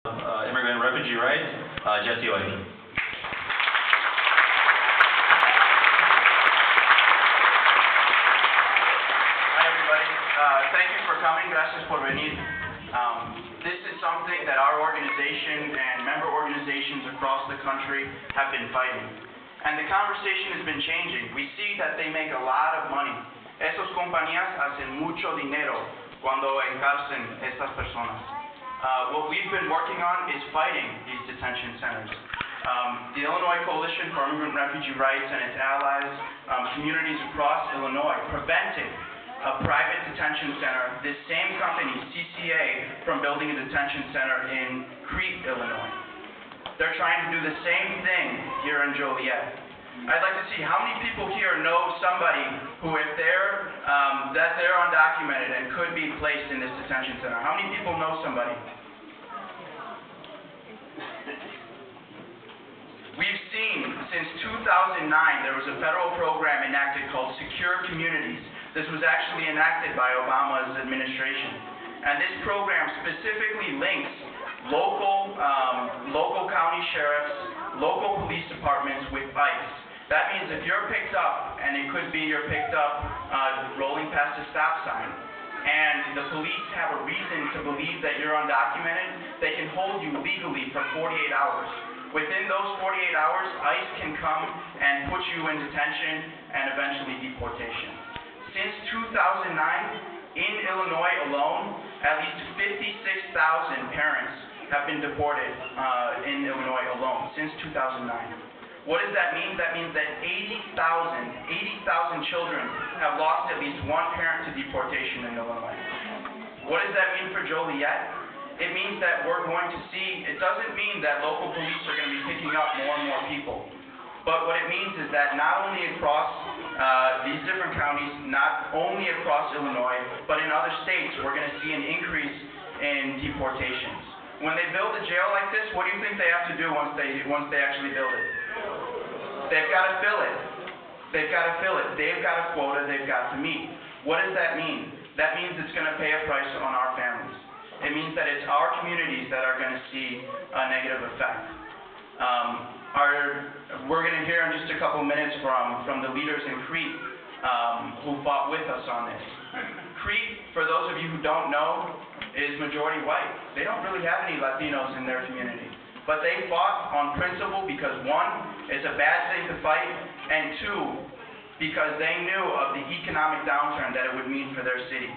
Immigrant refugee rights, Jesse Lake. Hi everybody, thank you for coming, gracias por venir. This is something that our organization and member organizations across the country have been fighting. And the conversation has been changing. We see that they make a lot of money. Esas compañías hacen mucho dinero cuando encarcelan estas personas. What we've been working on is fighting these detention centers. The Illinois Coalition for Immigrant Refugee Rights and its allies, communities across Illinois, prevented a private detention center, this same company, CCA, from building a detention center in Crete, Illinois. They're trying to do the same thing here in Joliet. I'd like to see how many people here know somebody who, if they're undocumented and could be placed in this detention center. How many people know somebody? We've seen since 2009 there was a federal program enacted called Secure Communities. This was actually enacted by Obama's administration. And this program specifically links local county sheriffs, local police departments with ICE. That means if you're picked up, and it could be you're picked up rolling past a stop sign, and the police have a reason to believe that you're undocumented, they can hold you legally for 48 hours. Within those 48 hours, ICE can come and put you in detention and eventually deportation. Since 2009, in Illinois alone, at least 56,000 parents have been deported in Illinois alone since 2009. What does that mean? That means that 80,000 children have lost at least one parent to deportation in Illinois. What does that mean for Joliet? It means that we're going to see, it doesn't mean that local police are going to be picking up more and more people. But what it means is that not only across these different counties, not only across Illinois, but in other states, we're going to see an increase in deportations. When they build a jail like this, what do you think they have to do once they actually build it? They've got to fill it. They've got to fill it. They've got a quota they've got to meet. What does that mean? That means it's going to pay a price on our families. It means that it's our communities that are going to see a negative effect. We're going to hear in just a couple minutes from the leaders in Crete who fought with us on this. Crete, for those of you who don't know, is majority white. They don't really have any Latinos in their community. But they fought on principle because one, it's a bad thing to fight, and two, because they knew of the economic downturn that it would mean for their city.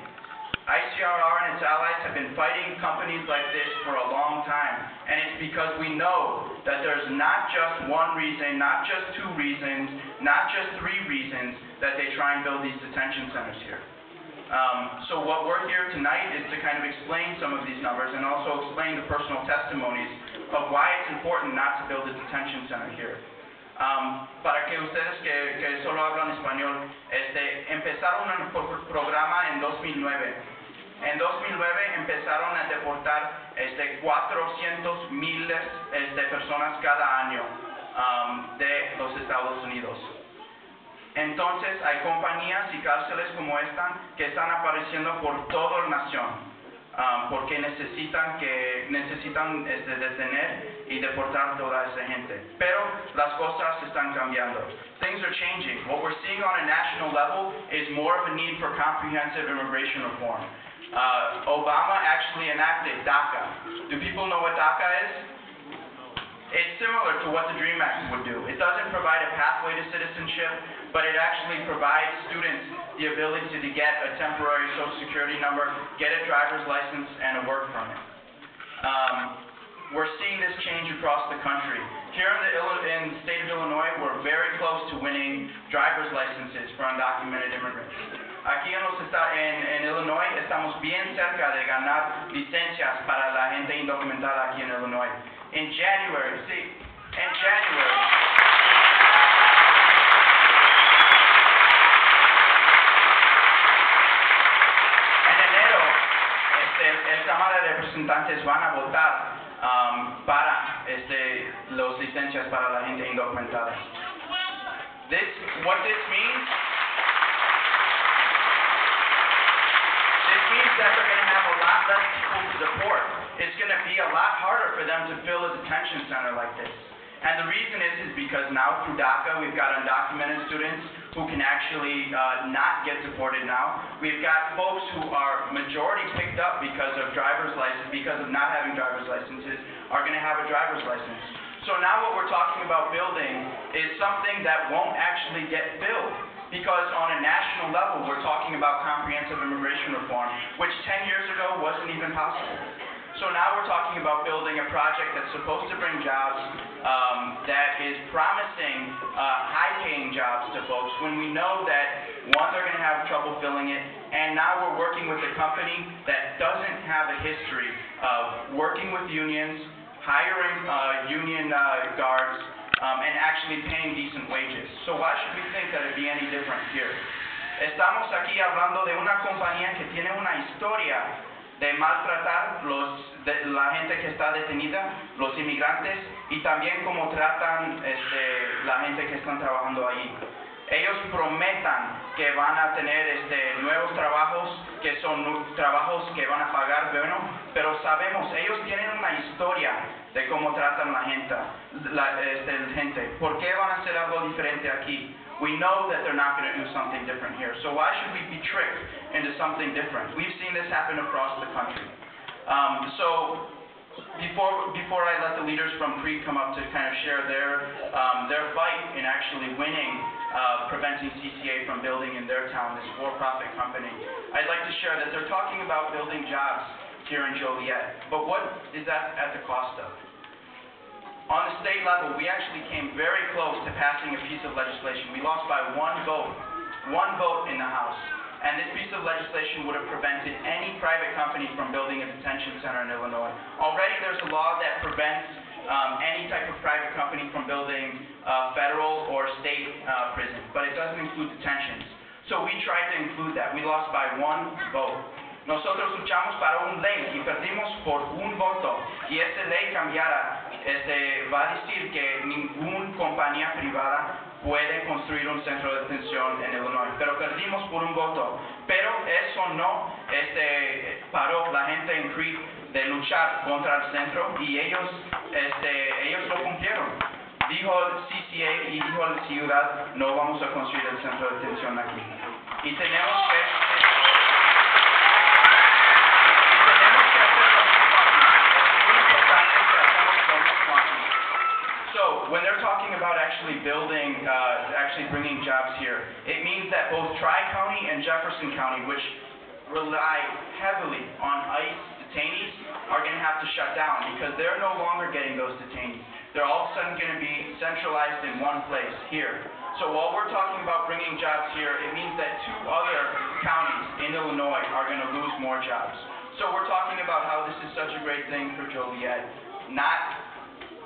ICRR and its allies have been fighting companies like this for a long time, and it's because we know that there's not just one reason, not just two reasons, not just three reasons that they try and build these detention centers here. So what we're here tonight is to kind of explain some of these numbers and also explain the personal testimonies of why it's important not to build a detention center here. Para que ustedes que solo hablan español, empezaron un programa en 2009. En 2009 empezaron a deportar 400,000 personas cada año de los Estados Unidos. Entonces hay compañías y cárceles como esta que están apareciendo por toda la nación porque necesitan detener y deportar toda esa gente. Pero las cosas están cambiando. Things are changing. What we're seeing on a national level is more of a need for comprehensive immigration reform. Obama actually enacted DACA. Do people know what DACA is? It's similar to what the DREAM Act would do. It doesn't provide a pathway to citizenship, but it actually provides students the ability to get a temporary Social Security number, get a driver's license, and a work permit. We're seeing this change across the country. Here in the state of Illinois, we're very close to winning driver's licenses for undocumented immigrants. Aquí en Illinois estamos bien cerca de ganar licencias para la gente indocumentada aquí en Illinois. In January, en enero, el Cámara de Representantes van a votar para las licencias para la gente indocumentada. What this means that they're going to have a lot less people to deport. It's going to be a lot harder for them to fill a detention center like this. And the reason is because now through DACA, we've got undocumented students who can actually not get deported now. We've got folks who are majority picked up because of driver's license, because of not having driver's licenses, are going to have a driver's license. So now what we're talking about building is something that won't actually get filled. Because on a national level, we're talking about comprehensive immigration reform, which 10 years ago wasn't even possible. So now we're talking about building a project that's supposed to bring jobs, that is promising high-paying jobs to folks when we know that, one, they're going to have trouble filling it, and now we're working with a company that doesn't have a history of working with unions, hiring union guards, and actually paying decent wages. So why should we think that it'd be any different here? Estamos aquí hablando de una compañía que tiene una historia de maltratar la gente que está detenida, los inmigrantes, y también cómo tratan la gente que están trabajando ahí. Ellos prometan que van a tener nuevos trabajos, que son trabajos que van a pagar bueno, pero sabemos, ellos tienen una historia de cómo tratan la gente. ¿Por qué van a hacer algo diferente aquí? We know that they're not going to do something different here. So why should we be tricked into something different? We've seen this happen across the country. So before I let the leaders from Crete come up to kind of share their fight in actually winning preventing CCA from building in their town, this for-profit company, I'd like to share that they're talking about building jobs here in Joliet. But what is that at the cost of? On the state level, we actually came very close to passing a piece of legislation. We lost by one vote in the House. And this piece of legislation would have prevented any private company from building a detention center in Illinois. Already there's a law that prevents any type of private company from building federal or state prison, but it doesn't include detentions. So we tried to include that. We lost by one vote. Nosotros luchamos para una ley y perdimos por un voto. Y esa ley cambiara, va a decir que ninguna compañía privada puede construir un centro de detención en Illinois. Pero perdimos por un voto. Pero eso no paró la gente en Crete de luchar contra el centro y ellos lo cumplieron. Dijo el CCA y dijo la ciudad, no vamos a construir el centro de detención aquí. Y tenemos que So, when they're talking about actually building, actually bringing jobs here, it means that both Tri-County and Jefferson County, which rely heavily on ICE detainees, are going to have to shut down because they're no longer getting those detainees. They're all of a sudden going to be centralized in one place here. So while we're talking about bringing jobs here, it means that two other counties in Illinois are going to lose more jobs. So we're talking about how this is such a great thing for Joliet, not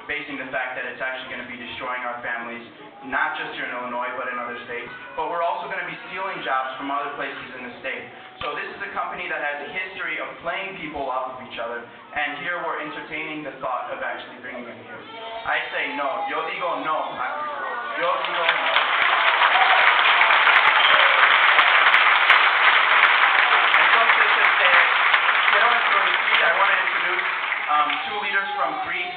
basing the fact that it's actually going to be destroying our families, not just here in Illinois, but in other states. But we're also going to be stealing jobs from other places in the state. So this is a company that has a history of playing people off of each other, and here we're entertaining the thought of actually bringing them here. I say no. Yo digo no. Yo digo no. Entonces, quiero introducir, I want to introduce two leaders from Crete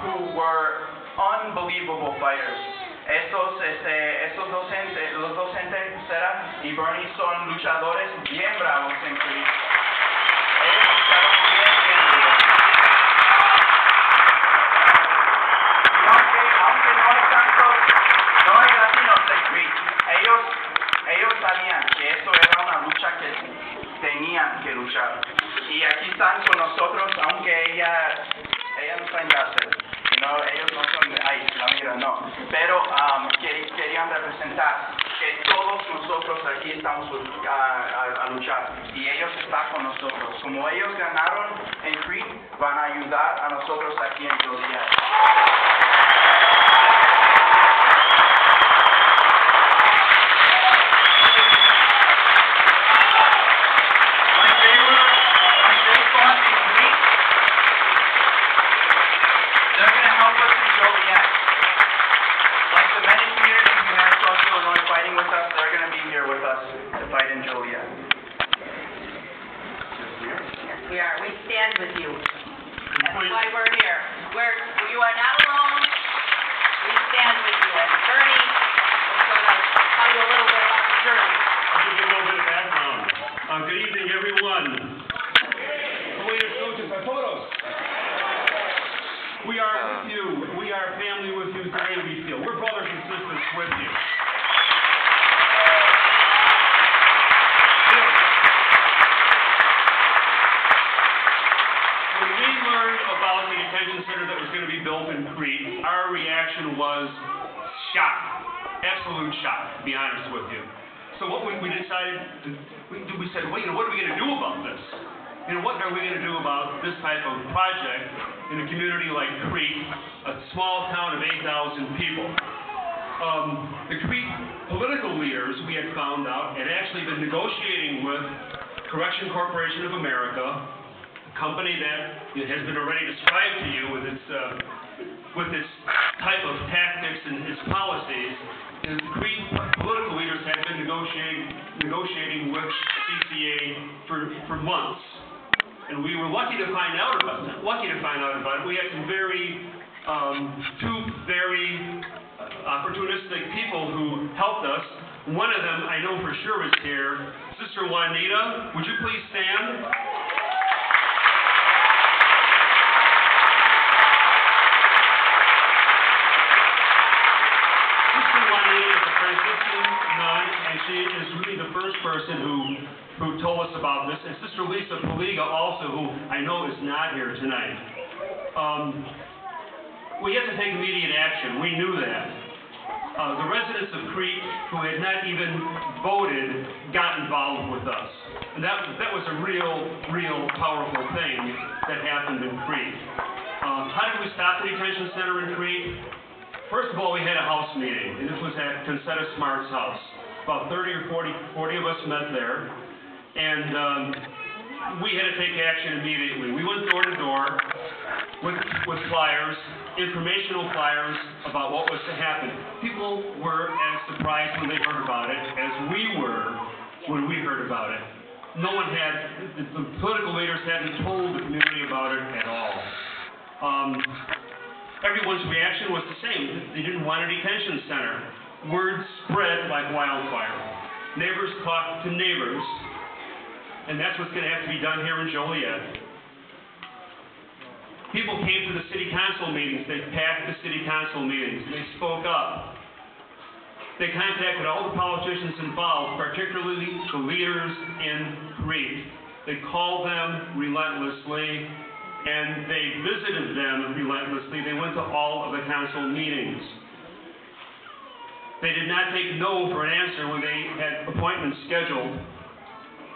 who were unbelievable fighters. Estos docentes, los docentes, Sarah y Bernie, son luchadores bien bravos en Crete. Ellos estaban bien duros. Y aunque no hay latinos en Crete, ellos sabían que esto era una lucha que tenían que luchar. Y aquí están con nosotros, aunque ella no está en cárcel. Ellos no son de ICE, la migra, no. Pero querían representar que todos nosotros aquí estamos a luchar. Y ellos están con nosotros. Como ellos ganaron en Crete, van a ayudar a nosotros aquí en Joliet. To fight in Joliet. Just here. why we're here. You are not alone. We stand with you as a journey. We're going to tell you a little bit about the journey. I'll give you a little bit of background. Good evening, everyone. We are with you. We are family with you the way we feel. We're brothers and sisters with you. When we learned about the detention center that was going to be built in Crete, our reaction was shock. Absolute shock, to be honest with you. So what we decided, we said, well, what are we going to do about this? What are we going to do about this type of project in a community like Crete, a small town of 8,000 people? The Crete political leaders, we had found out, had actually been negotiating with Correction Corporation of America, a company that has been already described to you with its type of tactics and its policies. The Crete political leaders had been negotiating with CCA for months. And we were lucky to find out about it. We had some two very opportunistic people who helped us. One of them, I know for sure, is here. Sister Juanita, would you please stand? Sister Juanita is a Franciscan nun, and she is really the first person who told us about this, and Sister Lisa Poliga also, who I know is not here tonight. We had to take immediate action. We knew that. The residents of Crete, who had not even voted, got involved with us. And that was a real powerful thing that happened in Crete. How did we stop the detention center in Crete? First of all, we had a house meeting, and this was at Concetta Smart's house. About 30 or 40 of us met there. And we had to take action immediately. We went door to door with flyers, informational flyers about what was to happen. People were as surprised when they heard about it as we were when we heard about it. The political leaders hadn't told the community about it at all. Everyone's reaction was the same. They didn't want a detention center. Word spread like wildfire. Neighbors talked to neighbors. And that's what's going to have to be done here in Joliet. People came to the city council meetings. They packed the city council meetings. They spoke up. They contacted all the politicians involved, particularly the leaders in Crete. They called them relentlessly, and they visited them relentlessly. They went to all of the council meetings. They did not take no for an answer when they had appointments scheduled.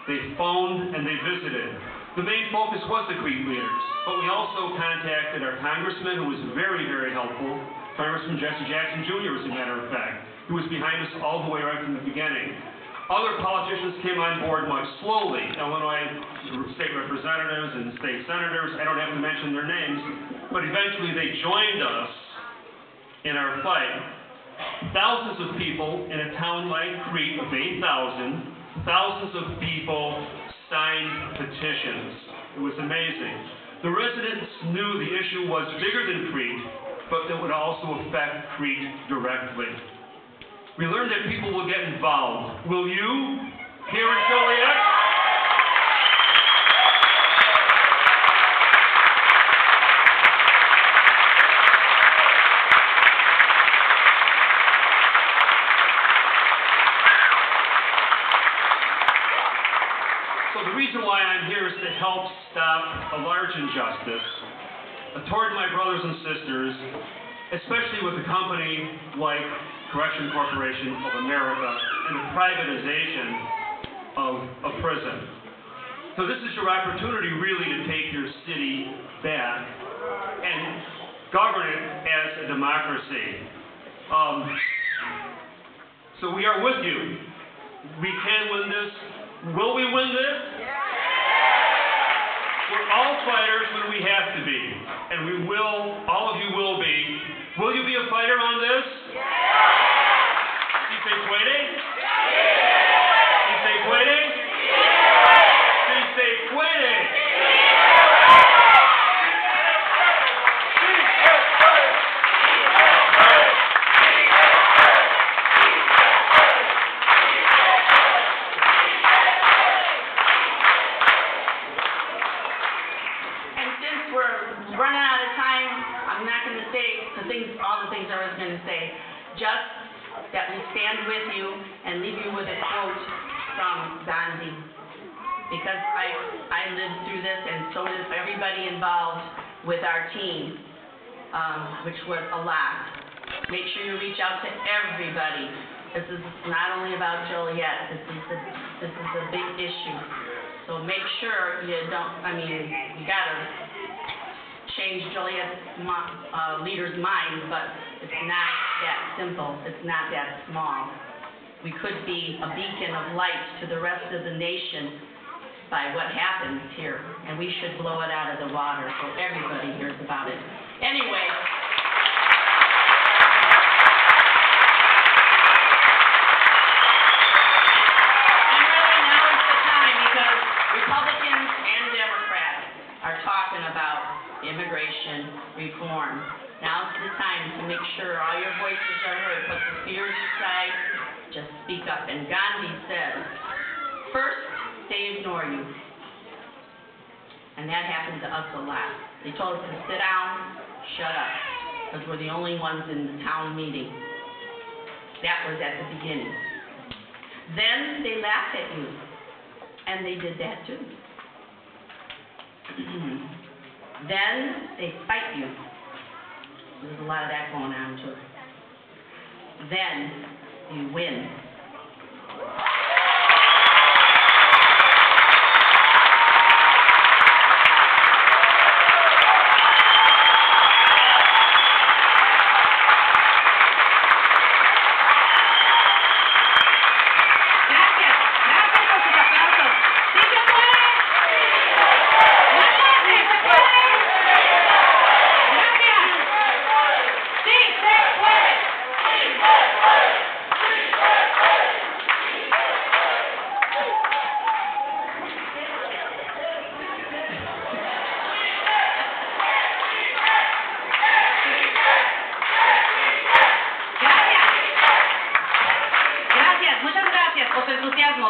They phoned and they visited. The main focus was the Crete leaders, but we also contacted our congressman, who was very, very helpful. Congressman Jesse Jackson Jr., as a matter of fact, who was behind us all the way right from the beginning. Other politicians came on board much slowly. Illinois state representatives and state senators, I don't have to mention their names, but eventually they joined us in our fight. Thousands of people in a town like Crete of 8,000, thousands of people signed petitions. It was amazing. The residents knew the issue was bigger than Crete, but that would also affect Crete directly. We learned that people will get involved. Will you, here in Joliet? The reason why I'm here is to help stop a large injustice toward my brothers and sisters, especially with a company like Correction Corporation of America and the privatization of prison. So this is your opportunity really to take your city back and govern it as a democracy. So we are with you. We can win this. Will we win this? We're all fighters when we have to be, and we will, all of you will be. Will you be a fighter on this? Si se puede? Si se puede? Si se puede? all the things I was going to say. Just that we stand with you and leave you with a quote from Gandhi. Because I lived through this, and so did everybody involved with our team, which was a lot. Make sure you reach out to everybody. This is not only about Joliet. This is a big issue. So make sure you you gotta change Joliet leaders' minds, but it's not that simple. It's not that small. We could be a beacon of light to the rest of the nation by what happens here, and we should blow it out of the water so everybody hears about it. Anyway. And really now is the time, because Republicans and Democrats are talking about immigration reform. Now's the time to make sure all your voices are heard. Put the fears aside, just speak up. And Gandhi says, first, they ignore you. And that happened to us a lot. They told us to sit down, shut up, because we're the only ones in the town meeting. That was at the beginning. Then they laughed at you, and they did that too. Then they fight you. There's a lot of that going on too. Then you win.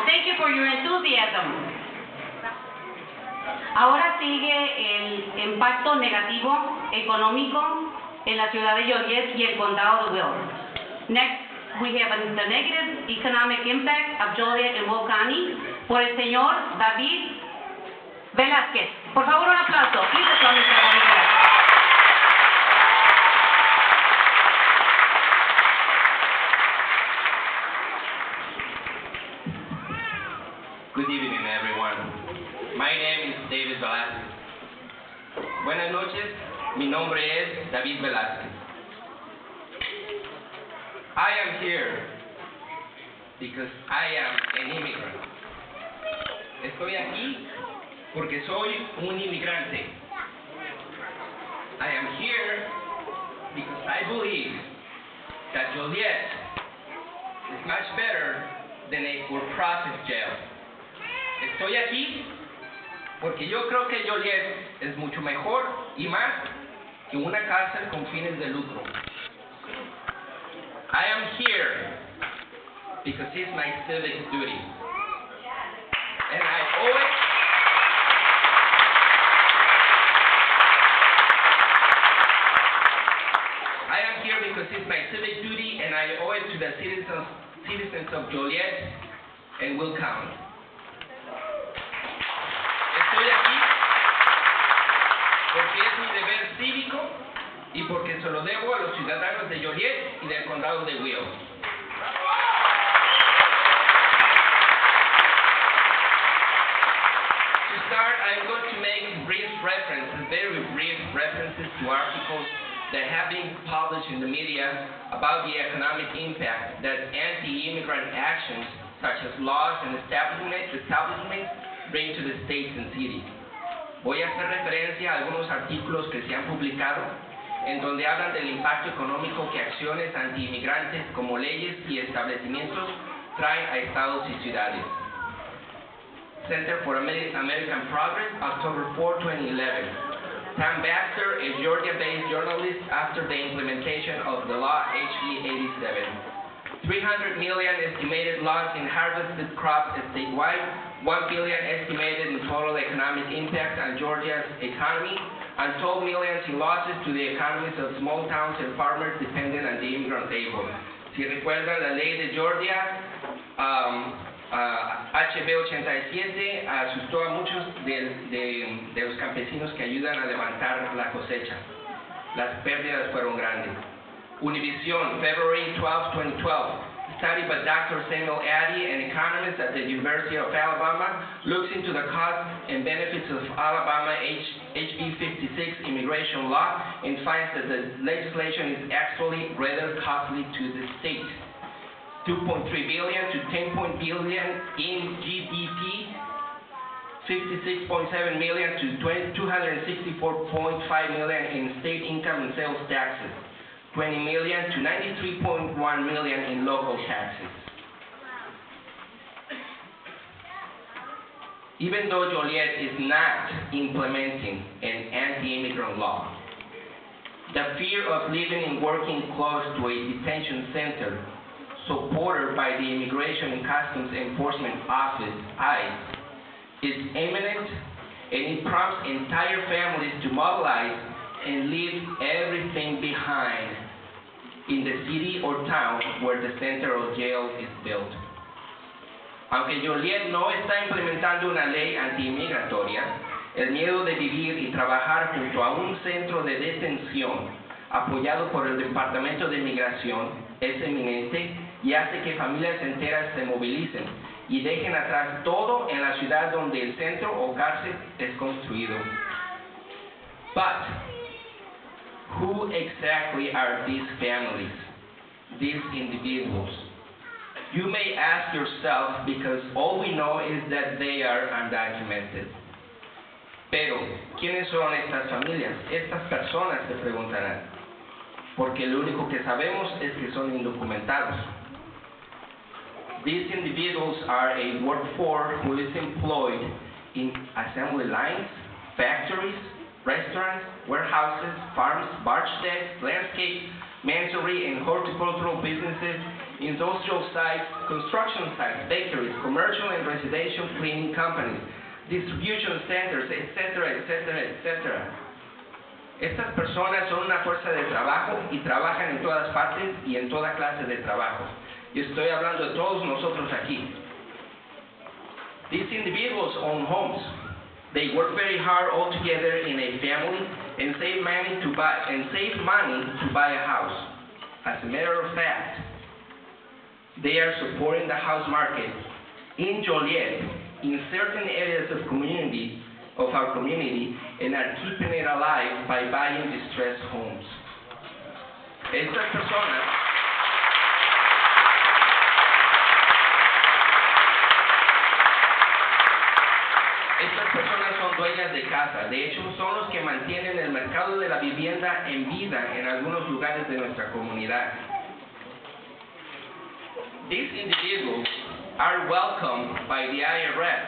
Thank you for your enthusiasm. Ahora sigue el impacto negativo económico en la ciudad de Joliet y el condado de Will. Next, we have the negative economic impact of Joliet and Will County por el señor David Velázquez. Por favor, un aplauso. Please applaud Mr. David Velázquez. Good evening, everyone. My name is David Velázquez. Buenas noches, mi nombre es David Velázquez. I am here because I am an immigrant. Estoy aquí porque soy un inmigrante. I am here because I believe that Joliet is much better than a for-profit jail. Estoy aquí porque yo creo que Joliet es mucho mejor y más que una cárcel con fines de lucro. I am here because it's my civic duty. And I owe it because it's my civic duty, and I owe it to the citizens of Joliet and Will County. Estoy aquí porque es mi deber cívico y porque se lo debo a los ciudadanos de Joliet y del condado de Will. To start, I'm going to make very brief references to articles that have been published in the media about the economic impact that anti-immigrant actions such as laws and establishments bring to the states and cities. Voy a hacer referencia a algunos artículos que se han publicado en donde hablan del impacto económico que acciones anti-inmigrantes como leyes y establecimientos traen a estados y ciudades. Center for American Progress, October 4, 2011. Tam Baxter, a Georgia-based journalist after the implementation of the law HB 87. 300 million estimated loss in harvested crops statewide, 1 billion estimated in total economic impact on Georgia's economy, untold millions in losses to the economies of small towns and farmers dependent on the immigrant labor. Si recuerdan la ley de Georgia, HB 87 asustó a muchos de los campesinos que ayudan a levantar la cosecha. Las pérdidas fueron grandes. Univision, February 12, 2012. Study by Dr. Samuel Addy, an economist at the University of Alabama, looks into the costs and benefits of Alabama HB 56 immigration law and finds that the legislation is actually rather costly to the state. 2.3 billion to 10 billion in GDP, 56.7 million to 264.5 million in state income and sales taxes. 20 million to 93.1 million in local taxes. Even though Joliet is not implementing an anti-immigrant law, the fear of living and working close to a detention center supported by the Immigration and Customs Enforcement Office, ICE, is imminent, and it prompts entire families to mobilize and leave everything behind in the city or town where the center or jail is built. Aunque Joliet no está implementando una ley anti-inmigratoria, el miedo de vivir y trabajar junto a un centro de detención apoyado por el Departamento de Inmigración es eminente y hace que familias enteras se movilicen y dejen atrás todo en la ciudad donde el centro o cárcel es construido. But who exactly are these families, these individuals? You may ask yourself, because all we know is that they are undocumented. Pero, ¿quiénes son estas familias? Estas personas, se preguntarán. Porque lo único que sabemos es que son indocumentados. These individuals are a workforce who is employed in assembly lines, factories, restaurants, warehouses, farms, barge decks, landscape, masonry, and horticultural businesses, industrial sites, construction sites, bakeries, commercial and residential cleaning companies, distribution centers, etc., etc., etc. Estas personas son una fuerza de trabajo y trabajan en todas partes y en toda clase de trabajo. Y estoy hablando de todos nosotros aquí. These individuals own homes. They work very hard all together in a family and save money to buy a house. As a matter of fact, they are supporting the house market in Joliet, in certain areas of our community, and are keeping it alive by buying distressed homes. Estas personas son dueñas de casa. De hecho, son los que mantienen el mercado de la vivienda en vida en algunos lugares de nuestra comunidad. These individuals are welcomed by the IRS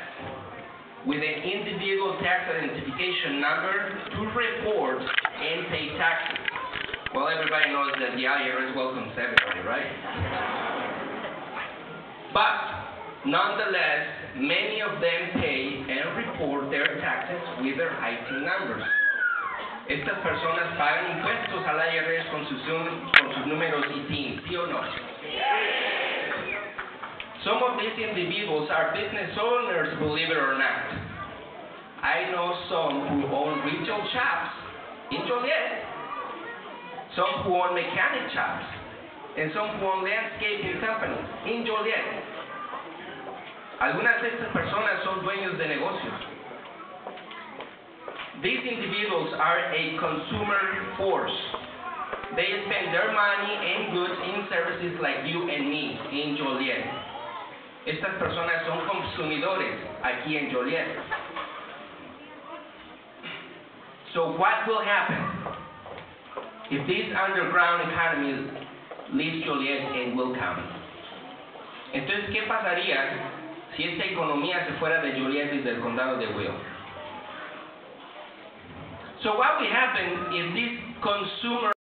with an individual tax identification number to report and pay taxes. Well, everybody knows that the IRS welcomes everybody, right? But, nonetheless, many of them pay and report their taxes with their IT numbers. Estas personas pagan impuestos al IRS con sus números ITIN, ¿sí o no? Some of these individuals are business owners, believe it or not. I know some who own retail shops in Joliet, some who own mechanic shops, and some who own landscaping companies in Joliet. Algunas de estas personas son dueños de negocios. These individuals are a consumer force. They spend their money and goods in services like you and me in Joliet. Estas personas son consumidores aquí en Joliet. So what will happen if this underground economy leaves Joliet and Will County? Entonces, ¿qué pasaría si esta economía se fuera de Joliet y del condado de Will? So what will happen if this consumer